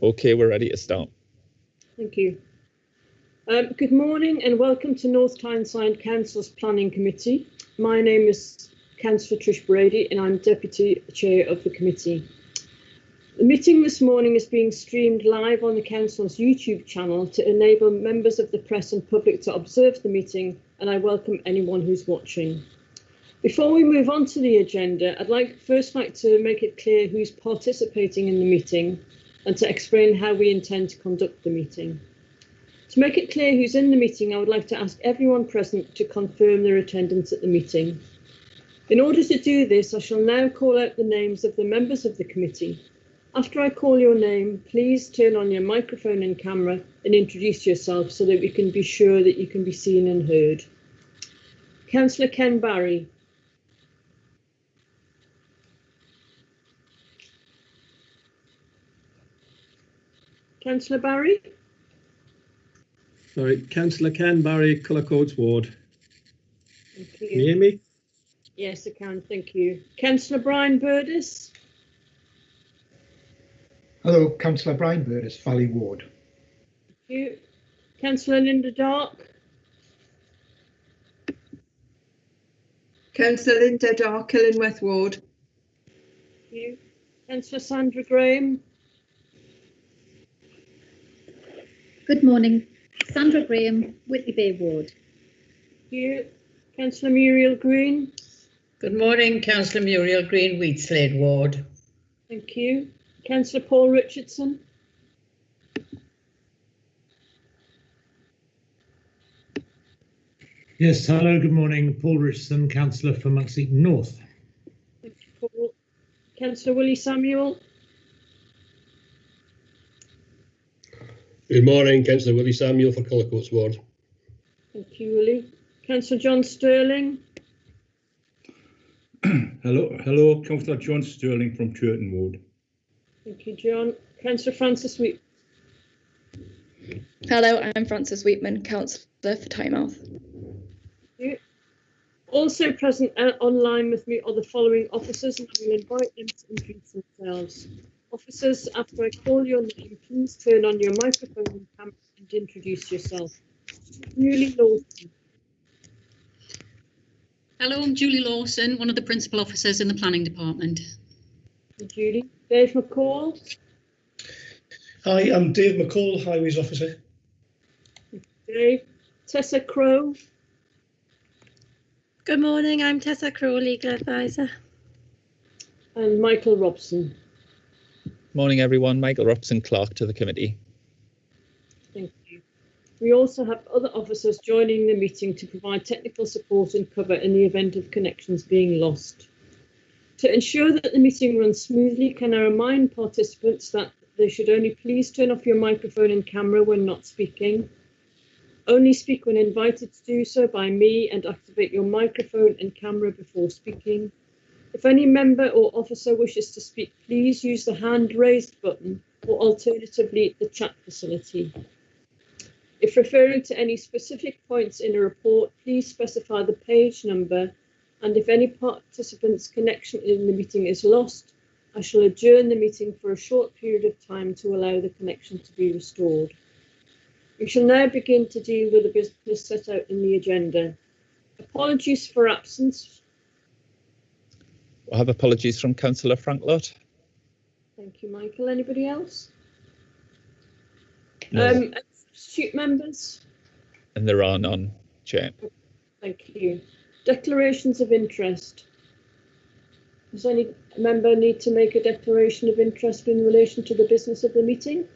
Okay, we're ready to start. Thank you. Good morning and welcome to North Tyneside Council's Planning Committee. My name is Councillor Trish Brady and I'm Deputy Chair of the committee. The meeting this morning is being streamed live on the Council's YouTube channel to enable members of the press and public to observe the meeting, and I welcome anyone who's watching. Before we move on to the agenda, I'd first like to make it clear who's participating in the meeting and to explain how we intend to conduct the meeting. To make it clear who's in the meeting, I would like to ask everyone present to confirm their attendance at the meeting. In order to do this, I shall now call out the names of the members of the committee. After I call your name, please turn on your microphone and camera and introduce yourself so that we can be sure that you can be seen and heard. Councillor Ken Barry. Councillor Barry? Sorry, Councillor Ken Barry, Colour Codes Ward. Thank you. Can you hear me? Yes, I can, thank you. Councillor Brian Burdis? Hello, Councillor Brian Burdis, Valley Ward. Thank you. Councillor Linda Dark? Councillor Linda Dark, Killingworth Ward. Thank you. Councillor Sandra Graham? Good morning, Sandra Graham, Whitley Bay Ward. Thank you. Councillor Muriel Green? Good morning, Councillor Muriel Green, Wheatslade Ward. Thank you. Councillor Paul Richardson? Yes, hello, good morning. Paul Richardson, Councillor for Monkston North. Thank you, Paul. Councillor Willie Samuel? Good morning, Councillor Willie Samuel for Cullercoats Ward. Thank you, Willie. Councillor John Sterling? Hello, Councillor John Sterling from Churton Ward. Thank you, John. Councillor Francis Wheat. Hello, I'm Frances Wheatman, Councillor for Tynemouth. Thank you. Also present online with me are the following officers, and I will invite them to introduce themselves. Officers, after I call your name, please turn on your microphone and camera and introduce yourself. Julie Lawson. Hello, I'm Julie Lawson, one of the principal officers in the planning department. Thank you, Julie. Dave McCall. Hi, I'm Dave McCall, Highways Officer. Thank you, Dave. Tessa Crowe. Good morning, I'm Tessa Crowe, Legal Advisor. And Michael Robson. Morning, everyone. Michael Robson, Clerk to the committee. Thank you. We also have other officers joining the meeting to provide technical support and cover in the event of connections being lost. To ensure that the meeting runs smoothly, can I remind participants that they should only please turn off your microphone and camera when not speaking. Only speak when invited to do so by me and activate your microphone and camera before speaking. If any member or officer wishes to speak, please use the hand raised button or alternatively the chat facility. If referring to any specific points in a report, please specify the page number, and if any participant's connection in the meeting is lost, I shall adjourn the meeting for a short period of time to allow the connection to be restored. We shall now begin to deal with the business set out in the agenda. Apologies for absence. We'll have apologies from Councillor Franklot. Thank you, Michael. Anybody else? No. Substitute members? And there are none, Chair. Thank you. Declarations of interest. Does any member need to make a declaration of interest in relation to the business of the meeting?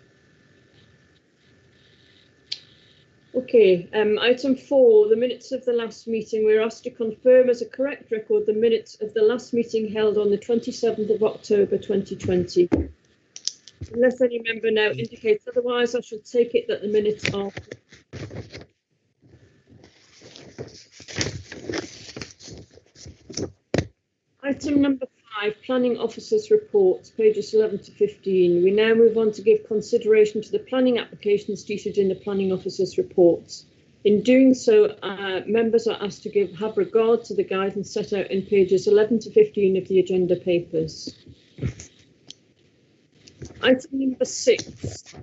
Okay, item 4, the minutes of the last meeting. We're asked to confirm as a correct record the minutes of the last meeting held on the 27th of October 2020. Unless any member now indicates otherwise, I shall take it that the minutes are. Item number 5, Planning Officers Reports, pages 11 to 15. We now move on to give consideration to the planning applications detailed in the Planning Officers Reports. In doing so, members are asked to have regard to the guidance set out in pages 11 to 15 of the agenda papers. Item number 6,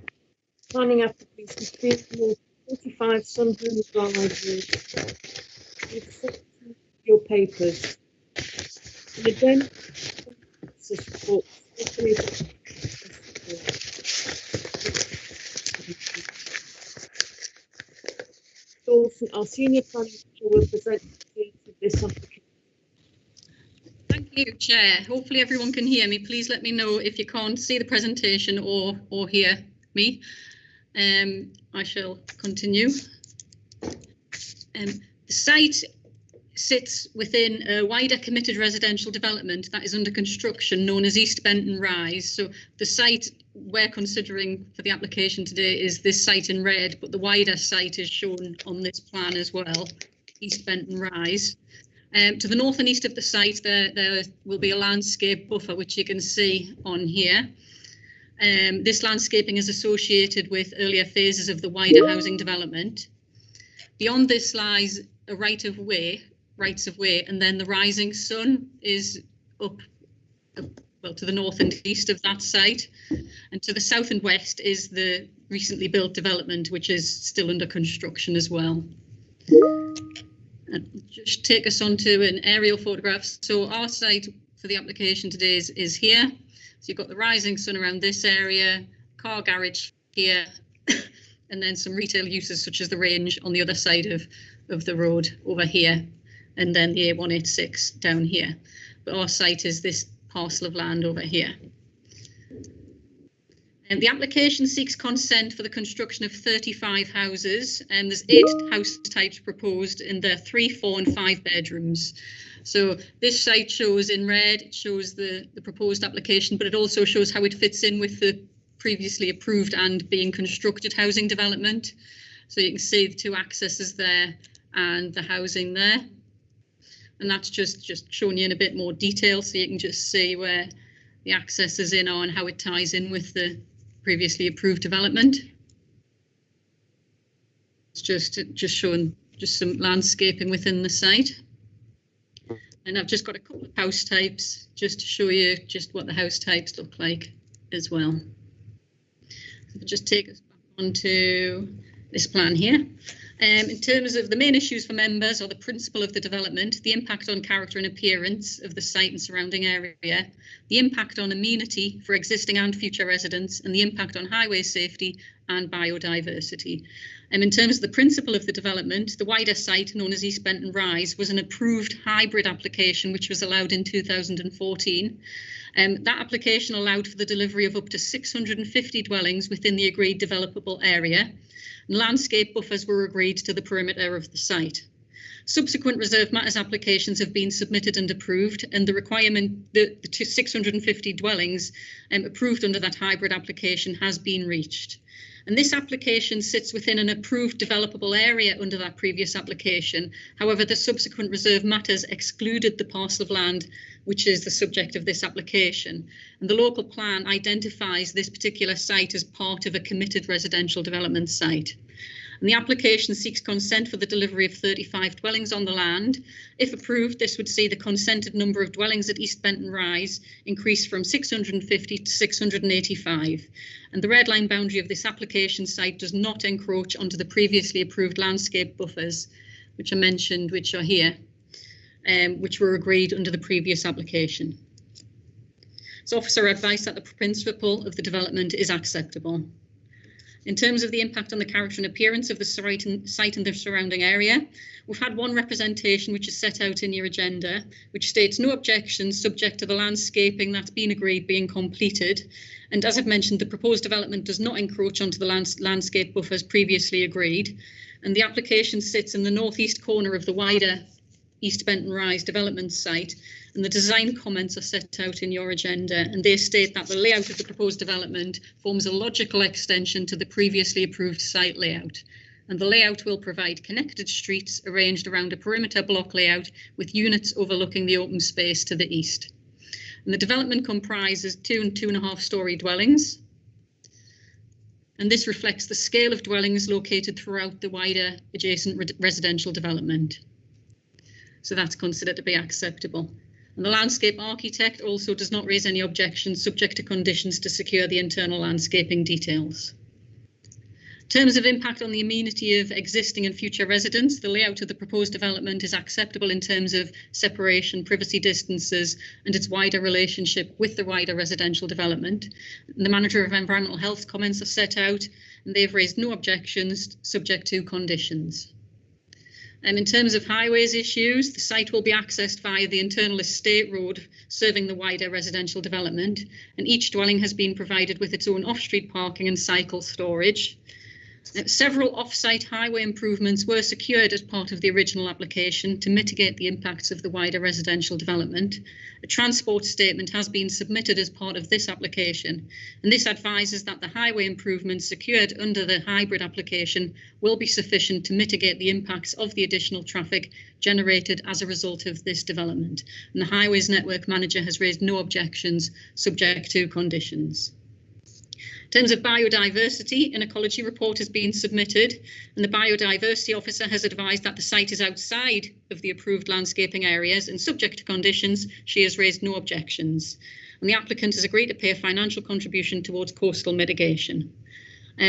planning application 45 Sunderland Drive. Your papers. And again, report. Dawson, our senior planning officer, will present this application. Thank you, Chair. Hopefully everyone can hear me. Please let me know if you can't see the presentation or hear me. I shall continue. The site sits within a wider committed residential development that is under construction known as East Benton Rise. So the site we're considering for the application today is this site in red, but the wider site is shown on this plan as well, East Benton Rise. To the north and east of the site there will be a landscape buffer, which you can see on here. This landscaping is associated with earlier phases of the wider housing development. Beyond this lies a rights of way, and then the rising sun is up, well, to the north and east of that site, and to the south and west is the recently built development, which is still under construction as well. And just take us on to an aerial photograph. So our site for the application today is here. So you've got the rising sun around this area, car garage here, and then some retail uses such as the range on the other side of the road over here, and then the A186 down here. But our site is this parcel of land over here. And the application seeks consent for the construction of 35 houses, and there's 8 house types proposed, and there are 3, 4 and 5 bedrooms. So this site shows in red, it shows the proposed application, but it also shows how it fits in with the previously approved and being constructed housing development. So you can see the 2 accesses there and the housing there. And that's just showing you in a bit more detail, so you can just see where the accesses in are and how it ties in with the previously approved development. It's just showing just some landscaping within the site. And I've just got a couple of house types just to show you just what the house types look like as well. So just take us back onto this plan here. In terms of the main issues for members, or the principle of the development, the impact on character and appearance of the site and surrounding area, the impact on amenity for existing and future residents, and the impact on highway safety and biodiversity. And in terms of the principle of the development, the wider site, known as East Benton Rise, was an approved hybrid application which was allowed in 2014. That application allowed for the delivery of up to 650 dwellings within the agreed developable area. Landscape buffers were agreed to the perimeter of the site. Subsequent reserve matters applications have been submitted and approved, and the requirement, the 650 dwellings approved under that hybrid application has been reached. And this application sits within an approved developable area under that previous application. However, the subsequent reserve matters excluded the parcel of land which is the subject of this application. And the local plan identifies this particular site as part of a committed residential development site. And the application seeks consent for the delivery of 35 dwellings on the land. If approved, this would see the consented number of dwellings at East Benton Rise increase from 650 to 685. And the red line boundary of this application site does not encroach onto the previously approved landscape buffers, which are mentioned, which are here, which were agreed under the previous application. So officer advice that the principle of the development is acceptable. In terms of the impact on the character and appearance of the site and the surrounding area, we've had one representation which is set out in your agenda, which states no objections subject to the landscaping that's been agreed being completed. And as I've mentioned, the proposed development does not encroach onto the landscape buffers previously agreed. And the application sits in the northeast corner of the wider East Benton Rise development site, and the design comments are set out in your agenda, and they state that the layout of the proposed development forms a logical extension to the previously approved site layout, and the layout will provide connected streets arranged around a perimeter block layout with units overlooking the open space to the east. And the development comprises 2 and 2.5 story dwellings, and this reflects the scale of dwellings located throughout the wider adjacent residential development. So that's considered to be acceptable. And the landscape architect also does not raise any objections subject to conditions to secure the internal landscaping details. In terms of impact on the amenity of existing and future residents, the layout of the proposed development is acceptable in terms of separation, privacy distances, and its wider relationship with the wider residential development. And the Manager of Environmental Health comments are set out, and they've raised no objections subject to conditions. In terms of highways issues, the site will be accessed via the internal estate road serving the wider residential development, and each dwelling has been provided with its own off-street parking and cycle storage. Several off-site highway improvements were secured as part of the original application to mitigate the impacts of the wider residential development. A transport statement has been submitted as part of this application, and this advises that the highway improvements secured under the hybrid application will be sufficient to mitigate the impacts of the additional traffic generated as a result of this development. And the Highways Network Manager has raised no objections subject to conditions. In terms of biodiversity, an ecology report has been submitted, and the biodiversity officer has advised that the site is outside of the approved landscaping areas, and subject to conditions, she has raised no objections. And the applicant has agreed to pay a financial contribution towards coastal mitigation.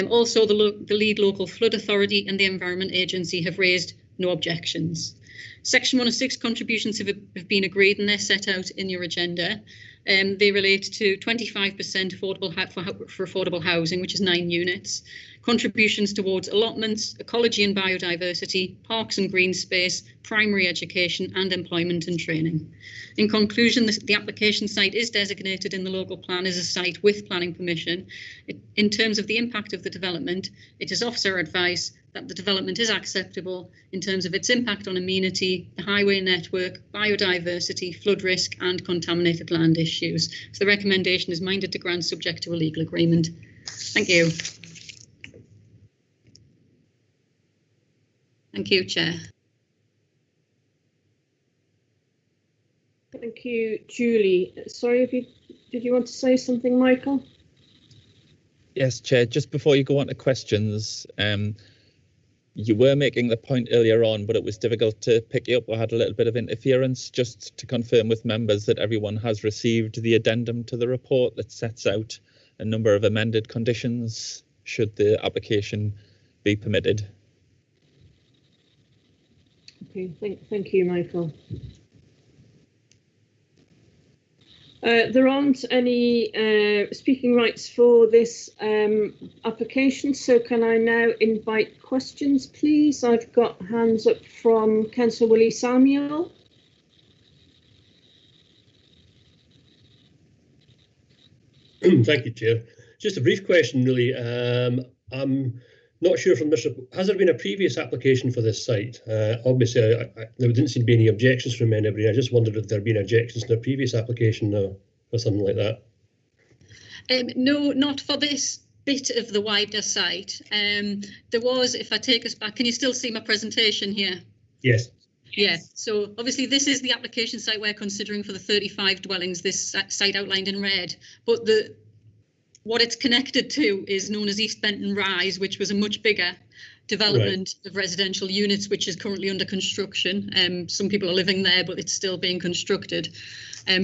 Also, the lead local flood authority and the Environment Agency have raised no objections. Section 106 contributions have been agreed, and they're set out in your agenda. They relate to 25% for affordable housing, which is 9 units, contributions towards allotments, ecology and biodiversity, parks and green space, primary education and employment and training. In conclusion, the application site is designated in the local plan as a site with planning permission. In terms of the impact of the development, it is officer advice that the development is acceptable in terms of its impact on amenity, the highway network, biodiversity, flood risk and contaminated land issues. So the recommendation is minded to grant subject to a legal agreement. Thank you. Thank you, Chair. Thank you, Julie. Sorry, did you want to say something, Michael? Yes, Chair, just before you go on to questions, you were making the point earlier on, but it was difficult to pick you up. We had a little bit of interference. Just to confirm with members that everyone has received the addendum to the report that sets out a number of amended conditions should the application be permitted. Okay, thank you, Michael. There aren't any speaking rights for this application, so can I now invite questions, please? I've got hands up from Councillor Willie Samuel. Thank you, Chair. Just a brief question, really. I'm not sure from this, has there been a previous application for this site? Obviously, there didn't seem to be any objections from anybody. I just wondered if there had been objections to a previous application or something like that. No, not for this bit of the wider site. There was, if I take us back, can you still see my presentation here? Yes. Yeah, so obviously this is the application site we're considering for the 35 dwellings, this site outlined in red, but what it's connected to is known as East Benton Rise, which was a much bigger development of residential units, which is currently under construction. Some people are living there, but it's still being constructed.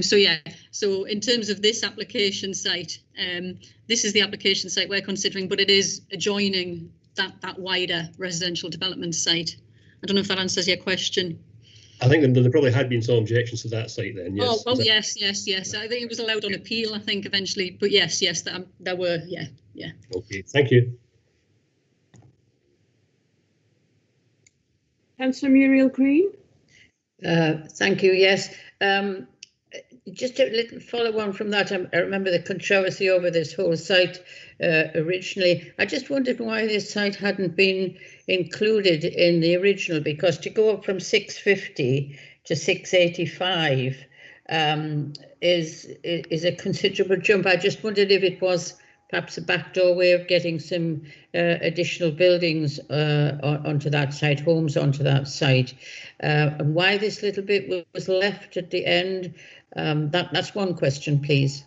So yeah, so in terms of this application site, this is the application site we're considering, but it is adjoining that wider residential development site. I don't know if that answers your question. I think there probably had been some objections to that site then, yes. Oh yes. I think it was allowed on appeal, I think, eventually. But yes, there were, yeah. Okay, thank you. Councillor Muriel Green. Thank you, yes. Just a little follow on from that, I remember the controversy over this whole site originally. I just wondered why this site hadn't been included in the original, because to go up from 650 to 685 is a considerable jump. I just wondered if it was perhaps a backdoor way of getting some additional buildings onto that site, homes onto that site, and why this little bit was left at the end. That's one question, please.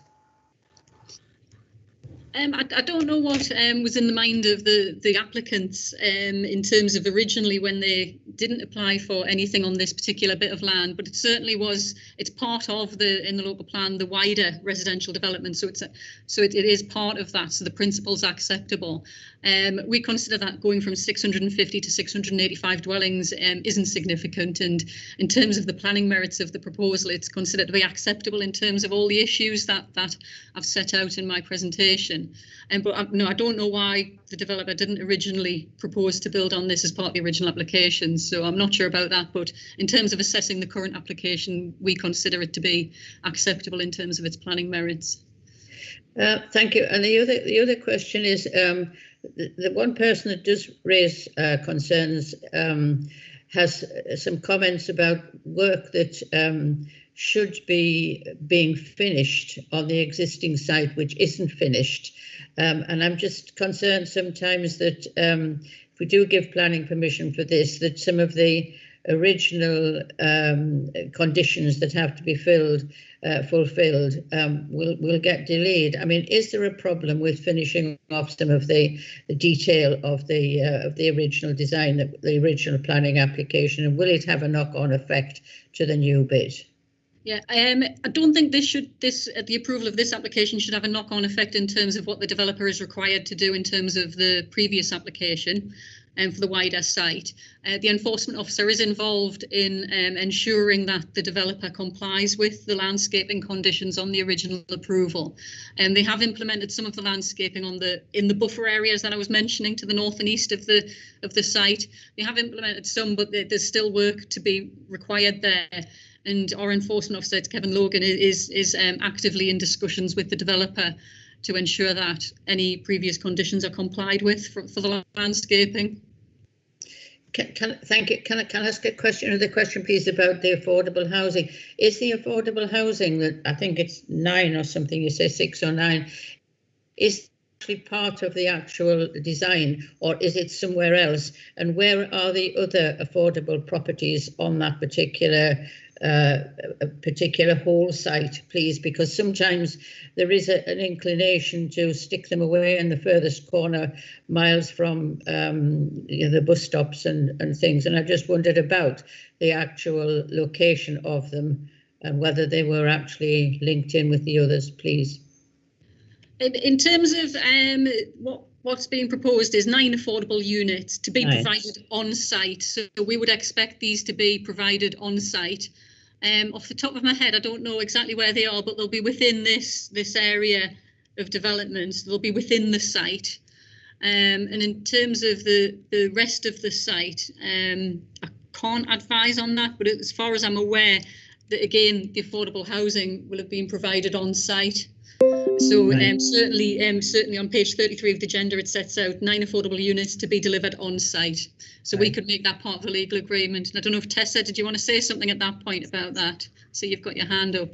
I don't know what was in the mind of the applicants in terms of originally when they didn't apply for anything on this particular bit of land, but it certainly was. It's part of in the local plan the wider residential development, so it is part of that. So the principle's acceptable. We consider that going from 650 to 685 dwellings isn't significant, and in terms of the planning merits of the proposal, it's considered to be acceptable in terms of all the issues that I've set out in my presentation. But no, I don't know why the developer didn't originally propose to build on this as part of the original application, so I'm not sure about that. But in terms of assessing the current application, we consider it to be acceptable in terms of its planning merits. Thank you. And the other question is, the one person that does raise concerns has some comments about work that should be being finished on the existing site, which isn't finished. And I'm just concerned sometimes that if we do give planning permission for this, that some of the original conditions that have to be fulfilled will get delayed. I mean, is there a problem with finishing off some of the detail of the original design, the original planning application, and will it have a knock-on effect to the new bit? Yeah, I don't think the approval of this application should have a knock-on effect in terms of what the developer is required to do in terms of the previous application and for the wider site. The enforcement officer is involved in ensuring that the developer complies with the landscaping conditions on the original approval. And they have implemented some of the landscaping in the buffer areas that I was mentioning to the north and east of the site. They have implemented some, but there's still work to be required there. And our enforcement officer, Kevin Logan, is actively in discussions with the developer to ensure that any previous conditions are complied with for the landscaping. Thank you. Can I ask another question, please, about the affordable housing? Is the affordable housing that I think it's 9 or something, you say 6 or 9, is actually part of the actual design, or is it somewhere else? And where are the other affordable properties on that particular whole site, please? Because sometimes there is an inclination to stick them away in the furthest corner, miles from the bus stops and things. And I just wondered about the actual location of them and whether they were actually linked in with the others, please. In terms of what's being proposed is 9 affordable units to be provided on site. So we would expect these to be provided on site. Off the top of my head, I don't know exactly where they are, but they'll be within this area of development. They'll be within the site. And in terms of the rest of the site, I can't advise on that, but as far as I'm aware, that again, the affordable housing will have been provided on site. So certainly on page 33 of the agenda, it sets out 9 affordable units to be delivered on site. So we could make that part of the legal agreement. And I don't know if Tessa, did you want to say something at that point about that? So you've got your hand up.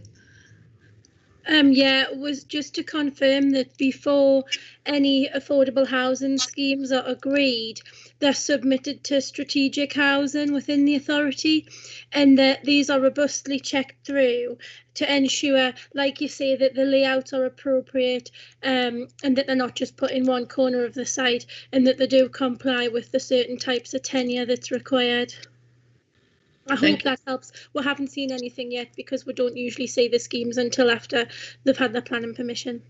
Yeah, it was just to confirm that before any affordable housing schemes are agreed, they're submitted to strategic housing within the authority, and that these are robustly checked through to ensure, like you say, that the layouts are appropriate, and that they're not just put in one corner of the site, and that they do comply with the certain types of tenure that's required. I hope that helps. We haven't seen anything yet because we don't usually see the schemes until after they've had their planning permission.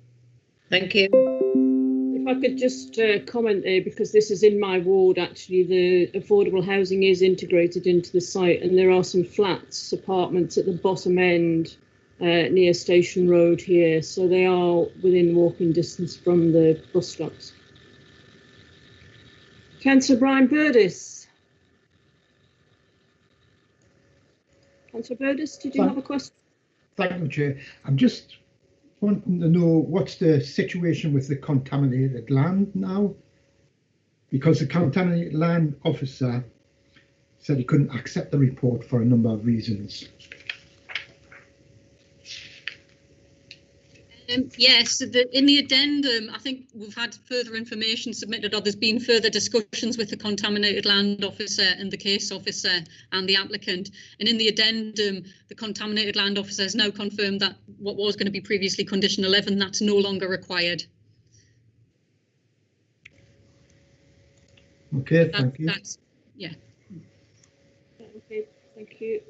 Thank you. If I could just comment there, because this is in my ward, actually, the affordable housing is integrated into the site, and there are some flats, apartments at the bottom end near Station Road here, so they are within walking distance from the bus stops. Councillor Brian Burdis. Councillor Burdis, did you have a question? Thank you, Chair. I'm just wanting to know what's the situation with the contaminated land now? Because the contaminated land officer said he couldn't accept the report for a number of reasons. Yes, in the addendum, I think we've had further information submitted, or there's been further discussions with the contaminated land officer and the case officer and the applicant. And in the addendum, the contaminated land officer has now confirmed that what was going to be previously condition 11, that's no longer required. Okay, thank you. Yeah. Okay, thank you.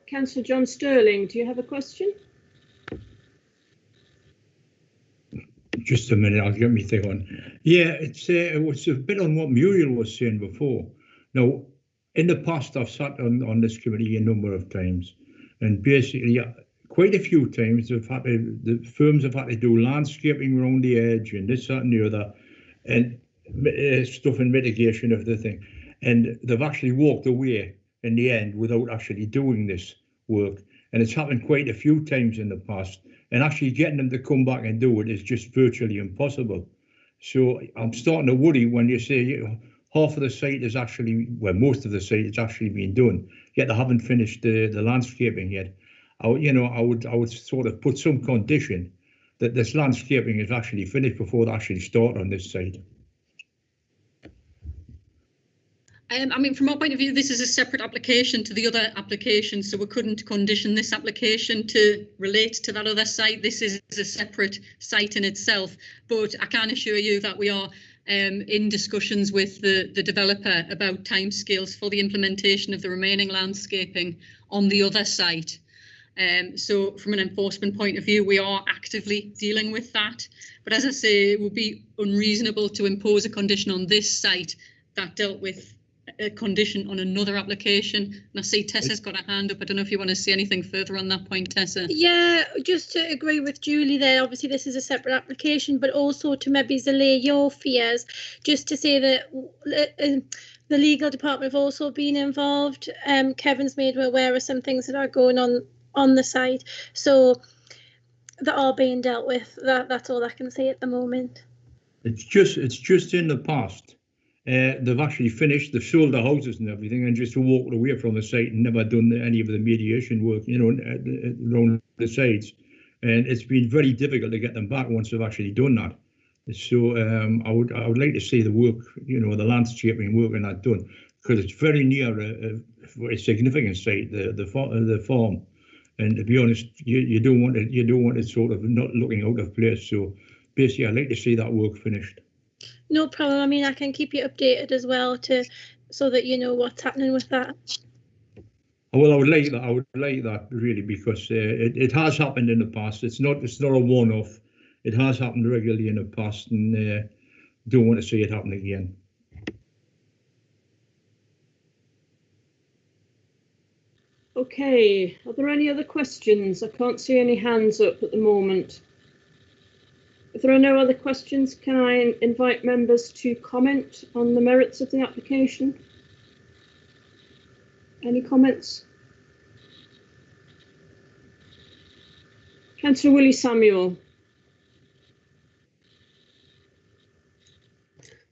Councillor John Sterling, do you have a question? Just a minute, I'll get me thing on. Yeah, it was a bit on what Muriel was saying before. Now, in the past, I've sat on this committee a number of times, and basically, quite a few times, the firms have had to do landscaping around the edge and this, that, and the other, and stuff in mitigation of the thing. And they've actually walked away in the end without actually doing this work. And it's happened quite a few times in the past. And actually getting them to come back and do it is just virtually impossible. So I'm starting to worry when you say half of the site is actually, well, most of the site is actually being done, yet they haven't finished the landscaping yet. I would sort of put some condition that this landscaping is actually finished before they actually start on this site. I mean, from our point of view, this is a separate application to the other application, so we couldn't condition this application to relate to that other site. This is a separate site in itself, but I can assure you that we are in discussions with the developer about timescales for the implementation of the remaining landscaping on the other site. So from an enforcement point of view, we are actively dealing with that. But as I say, it would be unreasonable to impose a condition on this site that dealt with a condition on another application. And I see Tessa's got a hand up. I don't know if you want to say anything further on that point, Tessa. Yeah, just to agree with Julie there, obviously this is a separate application, but also to maybe allay your fears, just to say that the legal department have also been involved. Kevin's made me aware of some things that are going on the site, so that are being dealt with. That's all I can say at the moment. It's just in the past. They've actually finished, they've sold the houses and everything and just walked away from the site and never done any of the mediation work, around the sites. And it's been very difficult to get them back once they've actually done that. So I would like to see the work, the landscaping work and that done, because it's very near a significant site, the farm. And to be honest, you don't want it sort of not looking out of place. So basically, I'd like to see that work finished. No problem. I mean, I can keep you updated as well so that you know what's happening with that. Well, I would like that really, because it has happened in the past. It's not a one-off. It has happened regularly in the past, and don't want to see it happen again. Okay, are there any other questions? I can't see any hands up at the moment. If there are no other questions, can I invite members to comment on the merits of the application? Any comments? Councillor Willie Samuel.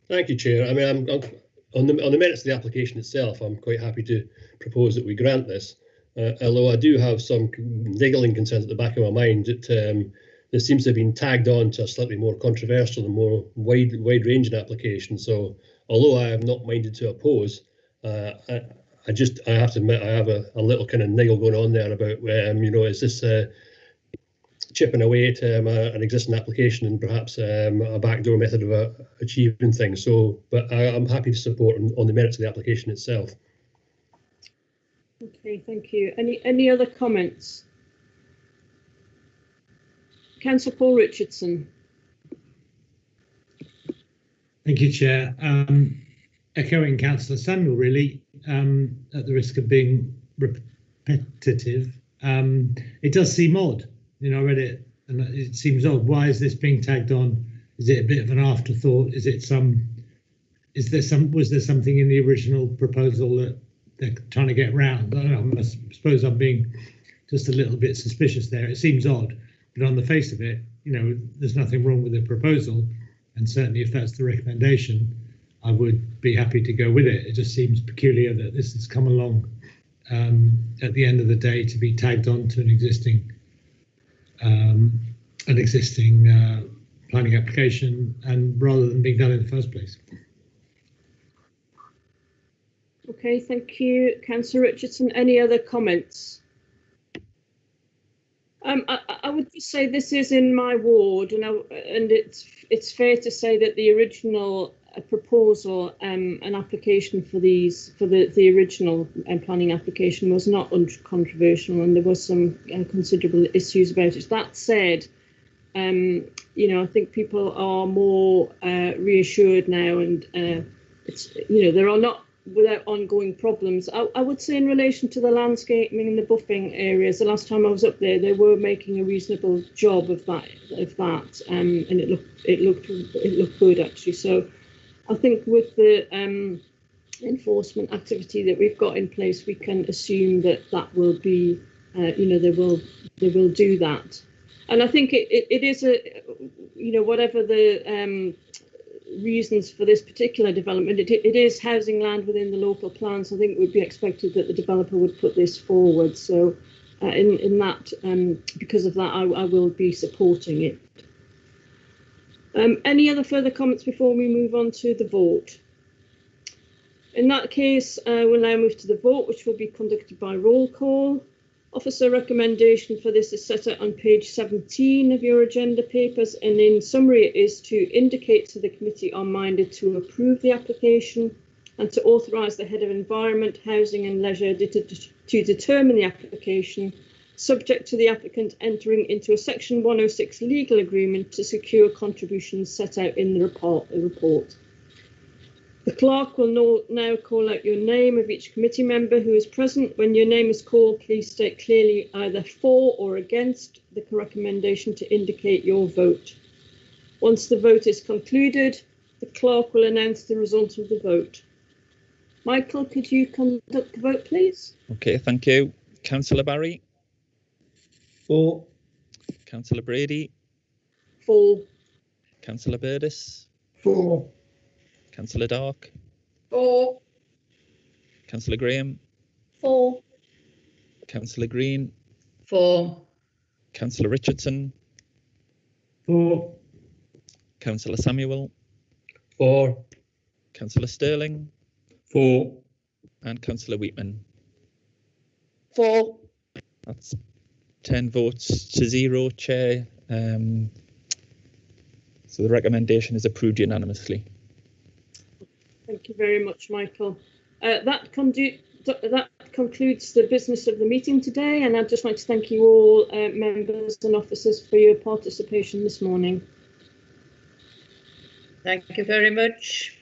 Thank you, Chair. I mean, I'm on the merits of the application itself, I'm quite happy to propose that we grant this. Although I do have some niggling concerns at the back of my mind that this seems to have been tagged on to a slightly more controversial and more wide-ranging application. So, although I am not minded to oppose, I have to admit I have a little kind of niggle going on there about, is this chipping away at an existing application and perhaps a backdoor method of achieving things. So, but I'm happy to support on the merits of the application itself. Okay, thank you. Any other comments? Councillor Paul Richardson. Thank you, Chair. Echoing Councillor Samuel, really, at the risk of being repetitive, it does seem odd. I read it and it seems odd. Why is this being tagged on? Is it a bit of an afterthought? Was there something in the original proposal that they're trying to get round? I don't know, I suppose I'm being just a little bit suspicious there. It seems odd. But on the face of it, there's nothing wrong with the proposal, and certainly if that's the recommendation, I would be happy to go with it. It just seems peculiar that this has come along at the end of the day to be tagged on to an existing planning application, and rather than being done in the first place. Okay, thank you, Councillor Richardson. Any other comments? I would just say this is in my ward, and it's fair to say that the original a proposal, an application for the original planning application was not uncontroversial, and there was some considerable issues about it. That said, I think people are more reassured now, and it's there are not without ongoing problems. I would say in relation to the landscaping and the buffing areas, the last time I was up there, they were making a reasonable job of that, and it looked good actually. So I think with the enforcement activity that we've got in place, we can assume that will be, they will do that. And I think it is whatever the reasons for this particular development, it is housing land within the local plan, so I think it would be expected that the developer would put this forward. So in that, because of that, I will be supporting it. Any other further comments before we move on to the vote? In that case, we'll now move to the vote, which will be conducted by roll call. Officer recommendation for this is set out on page 17 of your agenda papers, and in summary it is to indicate to the committee are minded to approve the application and to authorise the head of environment, housing and leisure to determine the application, subject to the applicant entering into a section 106 legal agreement to secure contributions set out in the report. The clerk will now call out your name of each committee member who is present. When your name is called, please state clearly either for or against the recommendation to indicate your vote. Once the vote is concluded, the clerk will announce the result of the vote. Michael, could you conduct the vote, please? Okay, thank you. Councillor Barry? For. Councillor Brady? For. Councillor Burdis? For. Councillor Dark? For. Councillor Graham? For. Councillor Green? For. Councillor Richardson? For. Councillor Samuel? For. Councillor Sterling? For. And Councillor Wheatman? For. That's 10 votes to 0, Chair. So the recommendation is approved unanimously. Thank you very much, Michael. That concludes the business of the meeting today, and I'd just like to thank you all, members and officers, for your participation this morning. Thank you very much.